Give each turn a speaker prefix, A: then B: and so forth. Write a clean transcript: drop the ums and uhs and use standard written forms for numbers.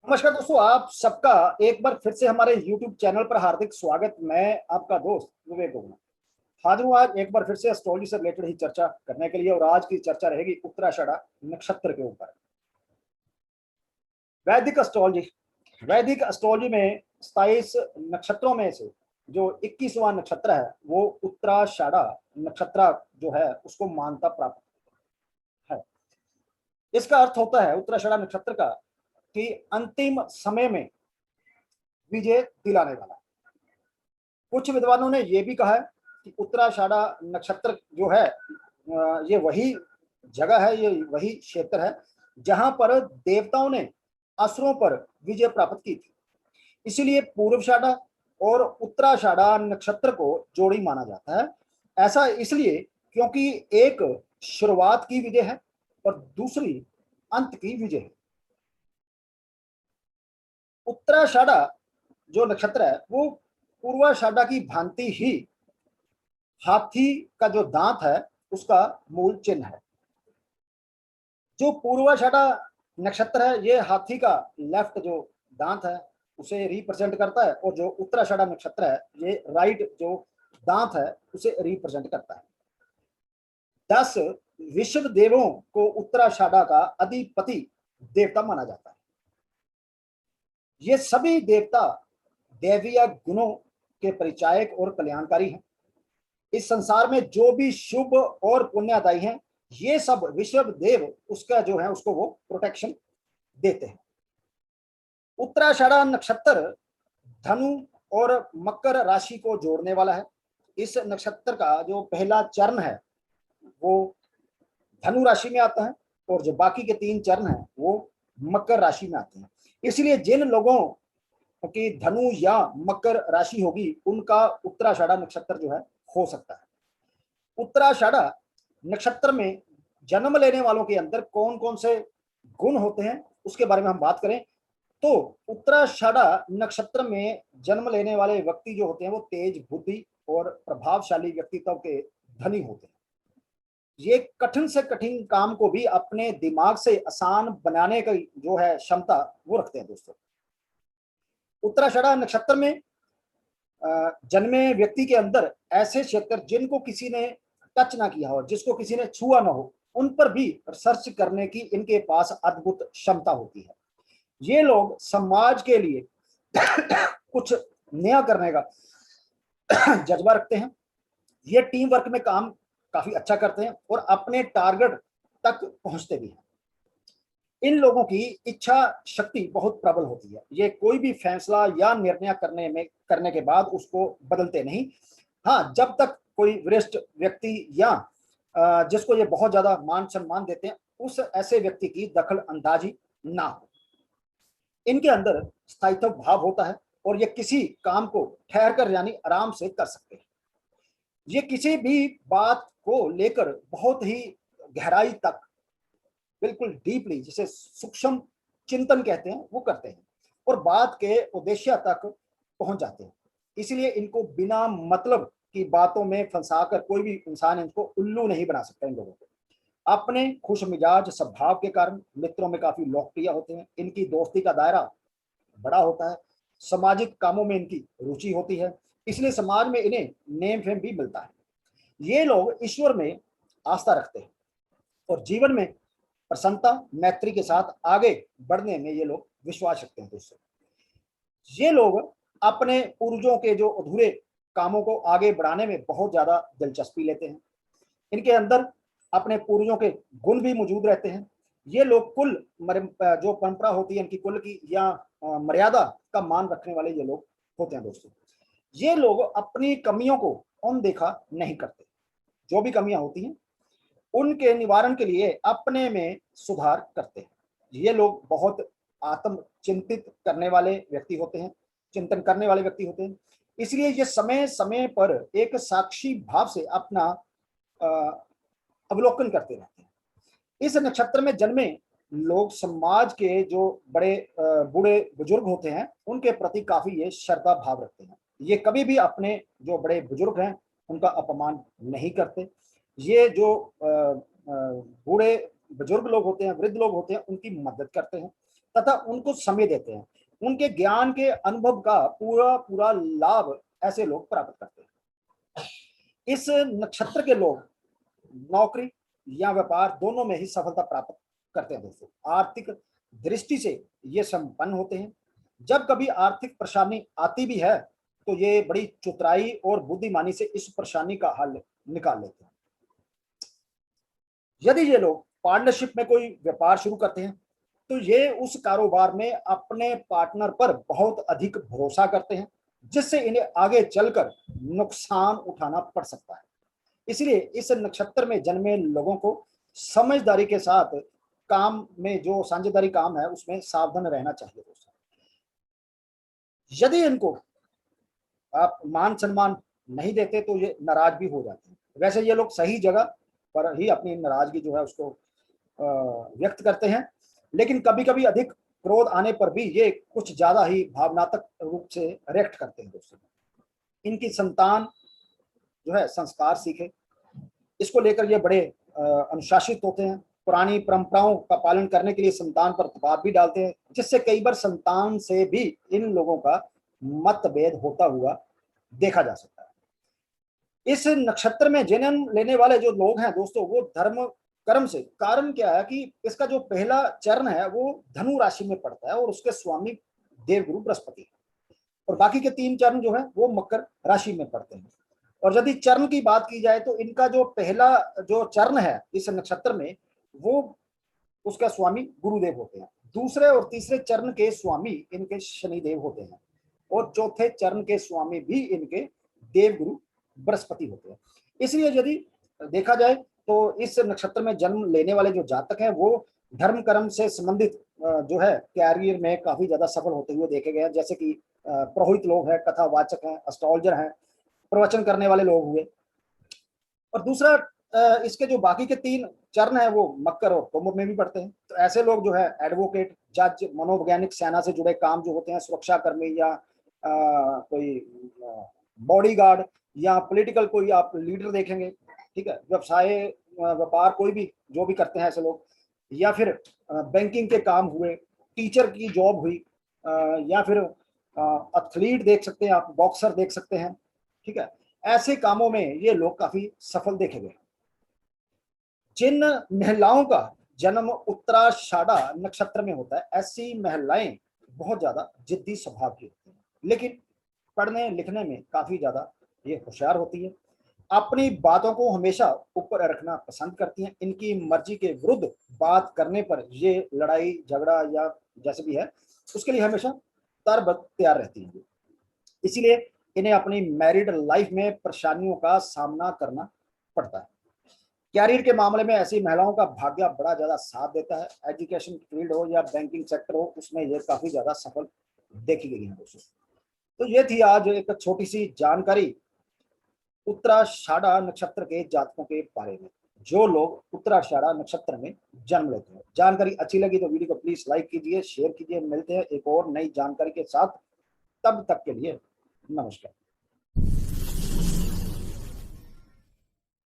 A: नमस्कार दोस्तों, आप सबका एक बार फिर से हमारे YouTube चैनल पर हार्दिक स्वागत। मैं आपका दोस्त विवेक गुप्ता हाजिर हूँ आज एक बार फिर से एस्ट्रोलॉजी से रिलेटेड ही चर्चा करने के लिए। और आज की चर्चा रहेगी उत्तराषाढ़ा नक्षत्र के ऊपर। वैदिक एस्ट्रोलॉजी वैदिक एस्ट्रोलॉजी में 27 नक्षत्रों में से जो 21वां नक्षत्र है वो उत्तराषाढ़ा नक्षत्र जो है उसको मान्यता प्राप्त है। इसका अर्थ होता है उत्तराषाढ़ा नक्षत्र का कि अंतिम समय में विजय दिलाने वाला। कुछ विद्वानों ने यह भी कहा है कि उत्तराषाढ़ा नक्षत्र जो है ये वही जगह है, ये वही क्षेत्र है जहां पर देवताओं ने असुरों पर विजय प्राप्त की थी। इसीलिए पूर्वाषाढ़ा और उत्तराषाढ़ा नक्षत्र को जोड़ी माना जाता है। ऐसा इसलिए क्योंकि एक शुरुआत की विजय है और दूसरी अंत की विजय है। उत्तराषाढ़ा जो नक्षत्र है वो पूर्वाषाढ़ा की भांति ही हाथी का जो दांत है उसका मूल चिन्ह है। जो पूर्वाषाढ़ा नक्षत्र है ये हाथी का लेफ्ट जो दांत है उसे रिप्रेजेंट करता है, और जो उत्तराषाढ़ा नक्षत्र है ये राइट जो दांत है उसे रिप्रेजेंट करता है। 10 विश्व देवों को उत्तराषाढ़ा का अधिपति देवता माना जाता है। ये सभी देवता दैवीय गुणों के परिचायक और कल्याणकारी हैं। इस संसार में जो भी शुभ और पुण्यदायी हैं ये सब विश्व देव उसका जो है उसको वो प्रोटेक्शन देते हैं। उत्तराषाढ़ा नक्षत्र धनु और मकर राशि को जोड़ने वाला है। इस नक्षत्र का जो पहला चरण है वो धनु राशि में आता है और जो बाकी के 3 चरण हैं वो मकर राशि में आते हैं। इसलिए जिन लोगों की धनु या मकर राशि होगी उनका उत्तराषाढ़ा नक्षत्र जो है हो सकता है। उत्तराषाढ़ा नक्षत्र में जन्म लेने वालों के अंदर कौन कौन से गुण होते हैं उसके बारे में हम बात करें तो उत्तराषाढ़ा नक्षत्र में जन्म लेने वाले व्यक्ति जो होते हैं वो तेज बुद्धि और प्रभावशाली व्यक्तित्व के धनी होते हैं। ये कठिन से कठिन काम को भी अपने दिमाग से आसान बनाने की जो है क्षमता वो रखते हैं। दोस्तों, उत्तराषाढ़ा नक्षत्र में जन्मे व्यक्ति के अंदर ऐसे क्षेत्र जिनको किसी ने टच ना किया हो, जिसको किसी ने छुआ ना हो, उन पर भी रिसर्च करने की इनके पास अद्भुत क्षमता होती है। ये लोग समाज के लिए कुछ नया करने का जज्बा रखते हैं। ये टीम वर्क में काम काफी अच्छा करते हैं और अपने टारगेट तक पहुंचते भी हैं। इन लोगों की इच्छा शक्ति बहुत प्रबल होती है। ये कोई भी फैसला या निर्णय करने के बाद उसको बदलते नहीं। हाँ, जब तक कोई वरिष्ठ व्यक्ति या जिसको ये बहुत ज्यादा मान सम्मान देते हैं उस ऐसे व्यक्ति की दखल अंदाजी ना हो। इनके अंदर स्थायित्व भाव होता है और ये किसी काम को ठहर कर यानी आराम से कर सकते हैं। ये किसी भी बात को लेकर बहुत ही गहराई तक बिल्कुल डीपली जिसे सूक्ष्म चिंतन कहते हैं वो करते हैं और बात के उद्देश्य तक पहुंच जाते हैं। इसलिए इनको बिना मतलब की बातों में फंसाकर कोई भी इंसान इनको उल्लू नहीं बना सकता। इन लोगों को अपने खुश मिजाज स्वभाव के कारण मित्रों में काफी लोकप्रिय होते हैं। इनकी दोस्ती का दायरा बड़ा होता है। सामाजिक कामों में इनकी रुचि होती है, इसलिए समाज में इन्हें नेम फेम भी मिलता है। ये लोग ईश्वर में आस्था रखते हैं और जीवन में प्रसन्नता मैत्री के साथ आगे बढ़ने में ये लोग विश्वास रखते हैं। दोस्तों, ये लोग अपने पूर्वजों के जो अधूरे कामों को आगे बढ़ाने में बहुत ज्यादा दिलचस्पी लेते हैं। इनके अंदर अपने पूर्वजों के गुण भी मौजूद रहते हैं। ये लोग कुल जो परंपरा होती है इनकी कुल की या मर्यादा का मान रखने वाले ये लोग होते हैं। दोस्तों, ये लोग अपनी कमियों को अनदेखा नहीं करते। जो भी कमियां होती हैं उनके निवारण के लिए अपने में सुधार करते हैं। ये लोग बहुत आत्म चिंतित करने वाले व्यक्ति होते हैं, चिंतन करने वाले व्यक्ति होते हैं। इसलिए ये समय समय पर एक साक्षी भाव से अपना अवलोकन करते रहते हैं। इस नक्षत्र में जन्मे लोग समाज के जो बड़े बूढ़े बुजुर्ग होते हैं उनके प्रति काफी ये श्रद्धा भाव रखते हैं। ये कभी भी अपने जो बड़े बुजुर्ग हैं उनका अपमान नहीं करते। ये जो बूढ़े बुजुर्ग लोग होते हैं, वृद्ध लोग होते हैं, उनकी मदद करते हैं। तथा उनको समय देते हैं। उनके ज्ञान के अनुभव का पूरा पूरा लाभ ऐसे लोग प्राप्त करते हैं। इस नक्षत्र के लोग नौकरी या व्यापार दोनों में ही सफलता प्राप्त करते हैं दोस्तों। आर्थिक दृष्टि से ये संपन्न होते हैं। जब कभी आर्थिक परेशानी आती भी है तो ये बड़ी चतुराई और बुद्धिमानी से इस परेशानी का हल निकाल लेते हैं। यदि ये लोग पार्टनरशिप में कोई व्यापार शुरू करते हैं तो ये उस कारोबार में अपने पार्टनर पर बहुत अधिक भरोसा करते हैं, जिससे इन्हें आगे चलकर नुकसान उठाना पड़ सकता है। इसलिए इस नक्षत्र में जन्मे लोगों को समझदारी के साथ काम में, जो साझेदारी काम है उसमें सावधान रहना चाहिए दोस्तों। यदि इनको आप मान सम्मान नहीं देते तो ये नाराज भी हो जाते हैं। वैसे ये लोग सही जगह पर ही अपनी नाराजगी जो है उसको व्यक्त करते हैं, लेकिन कभी कभी अधिक क्रोध आने पर भी ये कुछ ज्यादा ही भावनात्मक रूप से रिएक्ट करते हैं दोस्तों। इनकी संतान जो है संस्कार सीखे, इसको लेकर ये बड़े अनुशासित होते हैं। पुरानी परंपराओं का पालन करने के लिए संतान पर दबाव भी डालते हैं, जिससे कई बार संतान से भी इन लोगों का मतभेद होता हुआ देखा जा सकता है। इस नक्षत्र में जन्म लेने वाले जो लोग हैं दोस्तों, वो धर्म कर्म से, कारण क्या है कि इसका जो पहला चरण है वो धनु राशि में पड़ता है और उसके स्वामी देवगुरु बृहस्पति, और बाकी के 3 चरण जो है वो मकर राशि में पड़ते हैं। और यदि चरण की बात की जाए तो इनका जो पहला जो चरण है इस नक्षत्र में, वो उसका स्वामी गुरुदेव होते हैं। दूसरे और तीसरे चरण के स्वामी इनके शनिदेव होते हैं और चौथे चरण के स्वामी भी इनके देवगुरु बृहस्पति होते हैं। इसलिए यदि देखा जाए तो इस नक्षत्र में जन्म लेने वाले जो जातक हैं वो धर्म कर्म से संबंधित जो है कैरियर में काफी ज्यादा सफल होते हुए देखे गए हैं। जैसे कि पुरोहित लोग हैं, कथावाचक हैं, एस्ट्रोलॉजर हैं, प्रवचन करने वाले लोग हुए। और दूसरा इसके जो बाकी के 3 चरण है वो मकर और कुंभ में भी पड़ते हैं। तो ऐसे लोग जो है एडवोकेट, जज, मनोवैज्ञानिक, सेना से जुड़े काम जो होते हैं, सुरक्षा कर्मी या कोई बॉडीगार्ड या पॉलिटिकल कोई आप लीडर देखेंगे, ठीक है, व्यवसाय व्यापार कोई भी जो भी करते हैं ऐसे लोग, या फिर बैंकिंग के काम हुए, टीचर की जॉब हुई, या फिर एथलीट देख सकते हैं आप, बॉक्सर देख सकते हैं, ठीक है। ऐसे कामों में ये लोग काफी सफल देखे गए। जिन महिलाओं का जन्म उत्तराषाढ़ा नक्षत्र में होता है, ऐसी महिलाएं बहुत ज्यादा जिद्दी स्वभाव की होती हैं, लेकिन पढ़ने लिखने में काफी ज्यादा ये होशियार होती है। अपनी बातों को हमेशा ऊपर रखना पसंद करती हैं। इनकी मर्जी के विरुद्ध बात करने पर ये लड़ाई झगड़ा या जैसे भी है उसके लिए हमेशा तरबत तैयार रहती है। इसीलिए इन्हें अपनी मैरिड लाइफ में परेशानियों का सामना करना पड़ता है। कैरियर के मामले में ऐसी महिलाओं का भाग्य बड़ा ज्यादा साथ देता है। एजुकेशन फील्ड हो या बैंकिंग सेक्टर हो, उसमें ये काफी ज्यादा सफल देखी गई है दोस्तों। तो ये थी आज एक छोटी सी जानकारी उत्तराषाढ़ा नक्षत्र के जातकों के बारे में, जो लोग उत्तराषाढ़ा नक्षत्र में जन्म लेते हैं। जानकारी अच्छी लगी तो वीडियो को प्लीज लाइक कीजिए, शेयर कीजिए। मिलते हैं एक और नई जानकारी के साथ, तब तक के लिए नमस्कार।